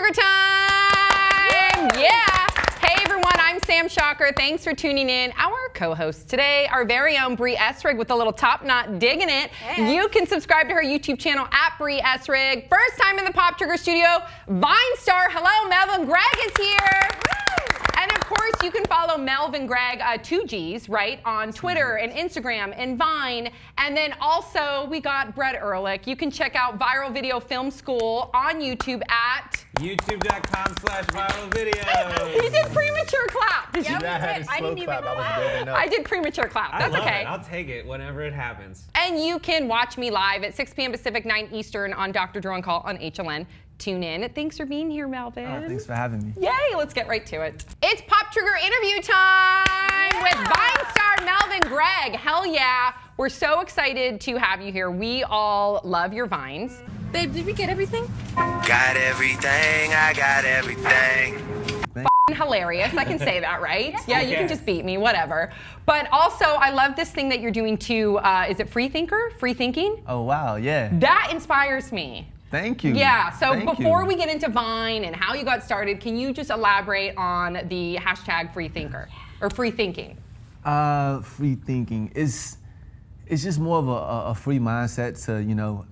Trigger time! Yeah! Hey everyone, I'm Sam Shocker. Thanks for tuning in. Our co-host today, our very own Brie Essrig with a little top knot digging it. Hey. You can subscribe to her YouTube channel at Brie Essrig. First time in the Pop Trigger studio, Vine star. Hello, Melvin Gregg is here. And of course, you can follow Melvin Gregg, 2 Gs, right, on Twitter and Instagram and Vine. And then also, we got Brett Ehrlich. You can check out Viral Video Film School on YouTube at youtube.com/viralvideo. He did premature clap. Did you? I didn't even clap. I did premature clap. That's okay. I'll take it whenever it happens. And you can watch me live at 6 p.m. Pacific, 9 Eastern on Dr. Drew on Call on HLN. Tune in. Thanks for being here, Melvin. Thanks for having me. Yay, let's get right to it. It's Pop Trigger interview time with Vine star Melvin Gregg. Hell yeah. We're so excited to have you here. We all love your Vines. Babe, did we get everything? Got everything, I got everything. Hilarious. I can say that, right? Yeah, you can just beat me, whatever. But also, I love this thing that you're doing too. Is it Free Thinker? Free Thinking? Oh, wow, yeah. That inspires me. Thank you. Yeah, so before we get into Vine and how you got started, can you just elaborate on the hashtag Free Thinker or Free Thinking? Free thinking is just more of a free mindset to, you know,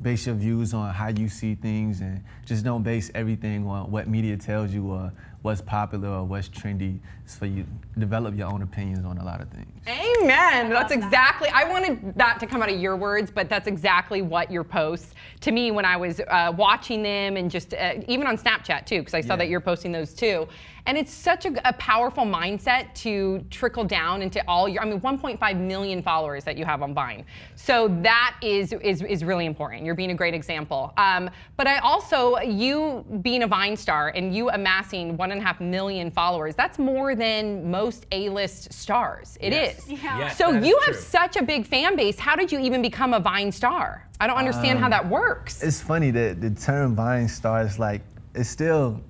base your views on how you see things and just don't base everything on what media tells you or what's popular or what's trendy. It's for you to develop your own opinions on a lot of things. Amen. That's exactly, I wanted that to come out of your words, but that's exactly what your posts, to me when I was watching them and just, even on Snapchat too, because I saw that you're posting those too. And it's such a powerful mindset to trickle down into all your, I mean, 1.5 million followers that you have on Vine. So that is really important. You're being a great example. But I also, you being a Vine star and you amassing 1.5 million followers, that's more than most A-list stars. It is. Yeah. Yes, so you have true. such a big fan base. How did you even become a Vine star? I don't understand how that works. It's funny that the term Vine star is like, it's still,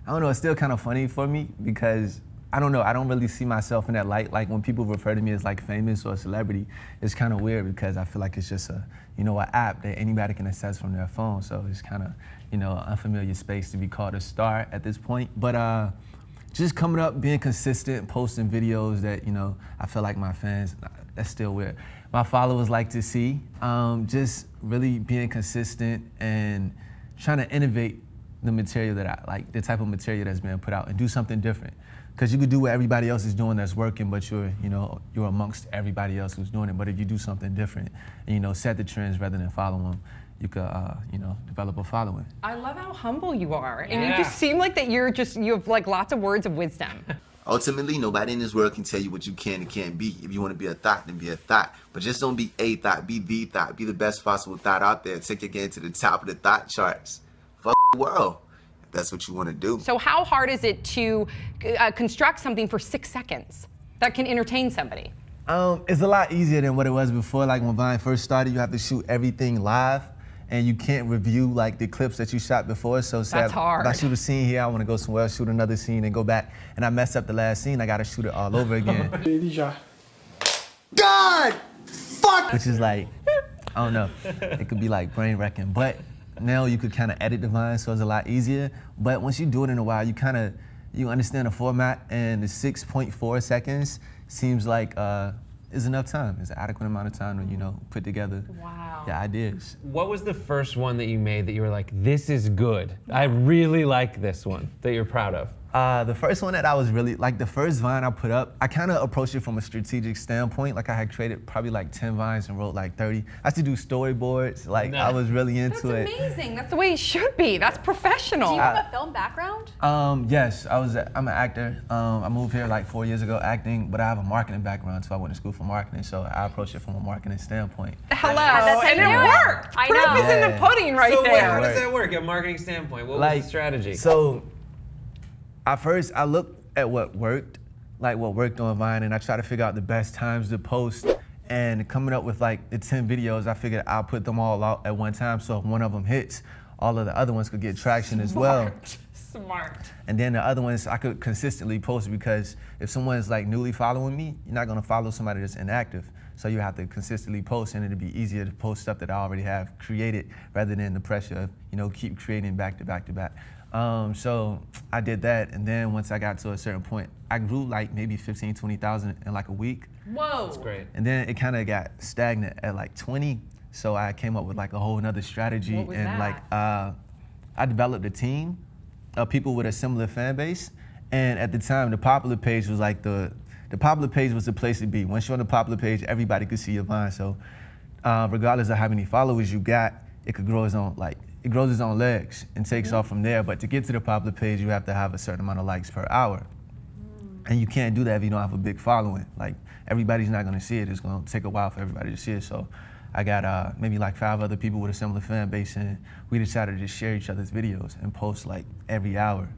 I don't know, it's still kind of funny for me because I don't know, I don't really see myself in that light. Like when people refer to me as like famous or a celebrity, it's kind of weird because I feel like it's just a, you know, an app that anybody can access from their phone. So it's kind of, you know, an unfamiliar space to be called a star at this point. But just coming up, being consistent, posting videos that, you know, I feel like my fans, that's still weird. My followers like to see, just really being consistent and trying to innovate the material that I like, the type of material that's being put out and do something different. Because you could do what everybody else is doing that's working, but you're amongst everybody else who's doing it. But if you do something different and, you know, set the trends rather than follow them, you could, you know, develop a following. I love how humble you are. And you just seem like that you have like lots of words of wisdom. Ultimately, nobody in this world can tell you what you can and can't be. If you want to be a thought, then be a thought. But just don't be a thought, be the thought. Be the best possible thought out there. Take your game to the top of the thought charts. Fuck the world, if that's what you want to do. So how hard is it to construct something for 6 seconds that can entertain somebody? It's a lot easier than what it was before. Like when Vine first started, you have to shoot everything live. And you can't review like the clips that you shot before. So say That's hard. If I shoot a scene here, I want to go somewhere else, shoot another scene, and go back. And I mess up the last scene, I got to shoot it all over again. God! Fuck! Which is like, I don't know, it could be like brain wrecking. But now you could kind of edit the Vine, so it's a lot easier. But once you do it in a while, you understand the format, and the 6.4 seconds seems like is enough time. It's an adequate amount of time to, you know, put together your ideas. What was the first one that you made that you were like, this is good? I really like this one, that you're proud of? The first one that I was really, like the first Vine I put up, I kind of approached it from a strategic standpoint. Like I had created probably like 10 Vines and wrote like 30. I used to do storyboards. Like I was really into it. That's amazing. That's the way it should be. That's professional. Do you have a film background? Yes, I'm an actor. I moved here like 4 years ago acting, but I have a marketing background, so I went to school for marketing. So I approached it from a marketing standpoint. Hello, That's and it worked. I Proof know. is in the pudding right So there. wait, how does that work, a marketing standpoint? What was the strategy? So at first, I looked at what worked, like what worked on Vine, and I tried to figure out the best times to post. And coming up with like the 10 videos, I figured I'll put them all out at one time, so if one of them hits, all of the other ones could get traction as well. Smart. And then the other ones I could consistently post, because if someone's like newly following me, you're not gonna follow somebody that's inactive. So you have to consistently post, and it'd be easier to post stuff that I already have created rather than the pressure of, you know, keep creating back to back to back. So I did that, and then once I got to a certain point, I grew like maybe 15, 20,000 in like a week. Whoa. That's great. And then it kind of got stagnant at like 20. So I came up with like a whole nother strategy. What was and that? like I developed a team of people with a similar fan base. And at the time, the popular page was like the popular page was the place to be. Once you're on the popular page, everybody could see your Vine. So regardless of how many followers you got, it could grow its own, like, it grows its own legs and takes off from there. But to get to the popular page, you have to have a certain amount of likes per hour. And you can't do that if you don't have a big following. Like, everybody's not gonna see it. It's gonna take a while for everybody to see it. So I got maybe like 5 other people with a similar fan base, and we decided to just share each other's videos and post like every hour.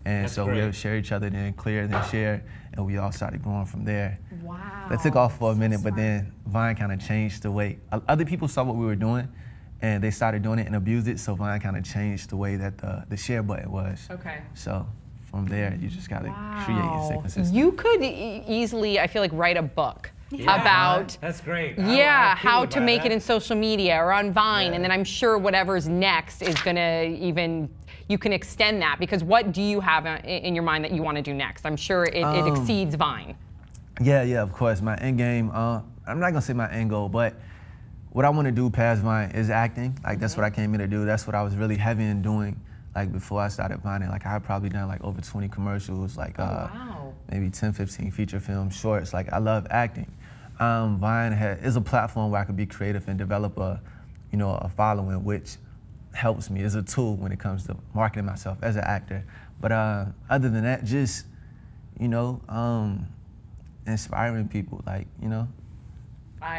And That's so great. we would share each other, then clear, then share, and we all started growing from there. Wow. That took off for a minute, but then Vine kind of changed the way, other people saw what we were doing, and they started doing it and abused it, so Vine kind of changed the way that the share button was. Okay. So from there, you just gotta create and stay consistent. You could easily, I feel like, write a book about That's great. how to make it in social media or on Vine, and then I'm sure whatever's next is gonna even, you can extend that, because what do you have in your mind that you want to do next? I'm sure it exceeds Vine. Yeah, of course. My end game, I'm not gonna say my end goal, but what I want to do past Vine is acting. Like, that's what I came here to do. That's what I was really heavy in doing, like, before I started Vining. Like, I had probably done like over 20 commercials, like maybe 10, 15 feature films, shorts. Like, I love acting. Vine is a platform where I could be creative and develop a following, which helps me as a tool when it comes to marketing myself as an actor. But other than that, just, inspiring people, like,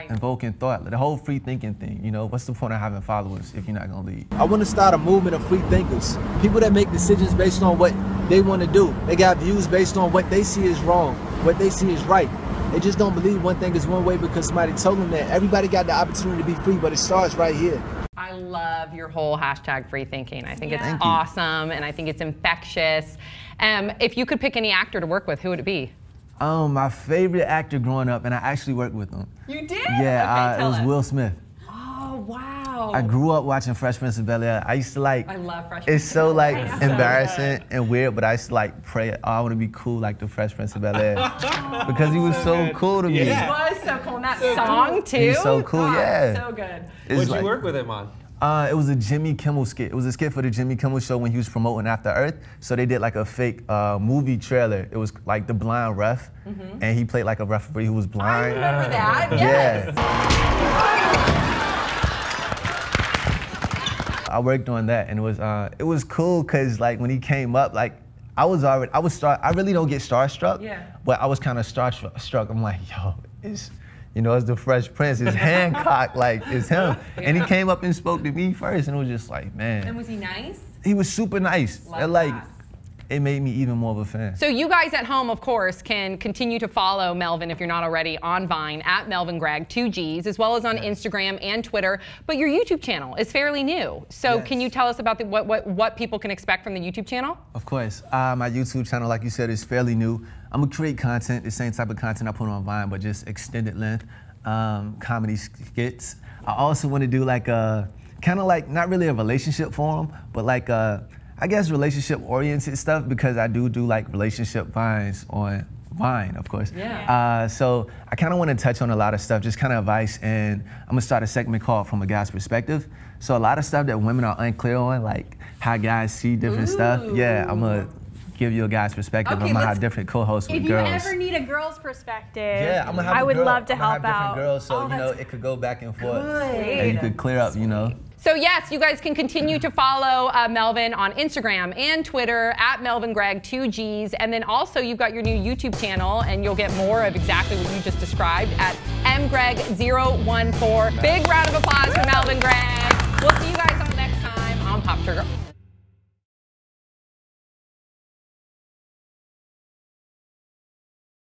invoking thought, the whole free thinking thing. What's the point of having followers if you're not gonna lead? I want to start a movement of free thinkers, people that make decisions based on what they want to do. They got views based on what they see is wrong, what they see is right. They just don't believe one thing is one way because somebody told them that. Everybody got the opportunity to be free, but it starts right here. I love your whole hashtag free thinking. I think it's Thank you. awesome, and I think it's infectious. If you could pick any actor to work with, who would it be? My favorite actor growing up, and I actually worked with him. You did? Yeah, Okay, it was tell us. Will Smith. Oh, wow. I grew up watching Fresh Prince of Bel-Air. I used to like. I love Fresh It's Prince so of like Bel-Air. embarrassing and weird, but I used to like pray. Oh, I want to be cool like the Fresh Prince of Bel-Air because he was so cool to me. He was so cool. And that song, too. He's so cool, God, yeah. So good. It's What'd like- you work with him on? It was a Jimmy Kimmel skit. It was a skit for the Jimmy Kimmel show when he was promoting After Earth. So they did like a fake movie trailer. It was like The Blind Ref, and he played like a referee who was I blind. remember that. Yeah. Yes. I worked on that, and it was cool because like when he came up, like I really don't get starstruck, but I was kind of starstruck. I'm like, yo, it's the Fresh Prince, it's Hancock, like it's him. And he came up and spoke to me first, and it was just like, man. And was he nice? He was super nice. Love And like, that. it made me even more of a fan. So you guys at home, of course, can continue to follow Melvin if you're not already on Vine at Melvin Gregg, 2 Gs, as well as on Instagram and Twitter. But your YouTube channel is fairly new. So can you tell us about what people can expect from the YouTube channel? Of course. My YouTube channel, like you said, is fairly new. I'm gonna create content, the same type of content I put on Vine, but just extended length, comedy skits. I also want to do like kind of like, not really a relationship forum, but like I guess relationship-oriented stuff, because I do like relationship vines on Vine, of course. Yeah. So I kind of want to touch on a lot of stuff, just kind of advice, and I'm gonna start a segment called From a Guy's Perspective. So a lot of stuff that women are unclear on, like how guys see different stuff. Yeah, I'm gonna give you a guy's perspective. Okay, I'm gonna have different co-hosts with If you girls. ever need a girl's perspective, Yeah, I'm gonna have I a would girl. love to I'm gonna help have out. different girls, so that's it could go back and forth, Good. and you could clear up, So yes, you guys can continue to follow Melvin on Instagram and Twitter at Melvin Gregg, 2 Gs. And then also you've got your new YouTube channel, and you'll get more of exactly what you just described at mgreg014. Big round of applause for Melvin Gregg. We'll see you guys all next time on Pop Sugar.